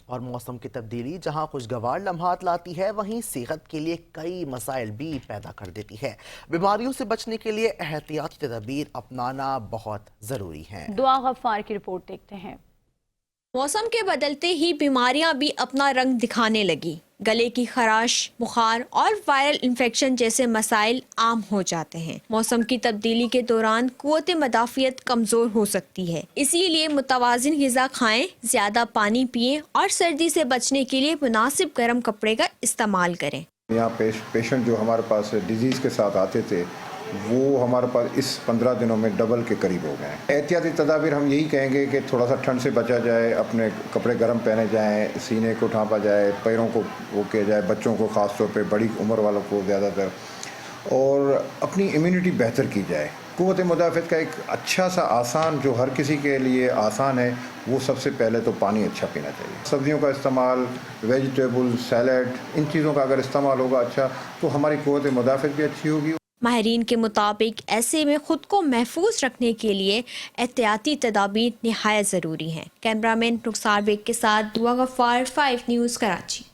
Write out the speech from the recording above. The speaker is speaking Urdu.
اور موسم کی تبدیلی جہاں خوشگوار لمحات لاتی ہے وہیں صحت کے لیے کئی مسائل بھی پیدا کر دیتی ہے۔ بیماریوں سے بچنے کے لیے احتیاطی تدابیر اپنانا بہت ضروری ہے۔ دعا غفار کی رپورٹ دیکھتے ہیں۔ موسم کے بدلتے ہی بیماریاں بھی اپنا رنگ دکھانے لگی۔ گلے کی خراش، بخار اور وائرل انفیکشن جیسے مسائل عام ہو جاتے ہیں۔ موسم کی تبدیلی کے دوران قوت مدافعت کمزور ہو سکتی ہے، اسی لیے متوازن غذا کھائیں، زیادہ پانی پئیں اور سردی سے بچنے کے لیے مناسب گرم کپڑے کا استعمال کریں۔ یہاں پیشنٹ جو ہمارے پاس ڈیزیز کے ساتھ آتے تھے وہ ہمارے پاس اس 15 دنوں میں ڈبل کے قریب ہو گئے ہیں۔ احتیاطی تدابیر ہم یہی کہیں گے کہ تھوڑا سا ٹھنڈ سے بچا جائے، اپنے کپڑے گرم پہنے جائیں، سینے کو ڈھانپا جائے، پیروں کو وہ کیا جائے، بچوں کو خاص طور پہ، بڑی عمر والوں کو زیادہ تر، اور اپنی امیونٹی بہتر کی جائے۔ قوت مدافعت کا ایک اچھا سا آسان جو ہر کسی کے لیے آسان ہے، وہ سب سے پہلے تو پانی اچھا پینا چاہیے۔ سبزیوں کا استعمال، ویجیٹیبل، سیلڈ، ان چیزوں کا اگر استعمال ہوگا اچھا تو ہماری قوت مدافعت بھی اچھی ہوگی۔ ماہرین کے مطابق ایسے میں خود کو محفوظ رکھنے کے لیے احتیاطی تدابیر نہایت ضروری ہیں۔ کیمرہ مین رخسار بیگ کے ساتھ دعا غفار، 5 نیوز کراچی۔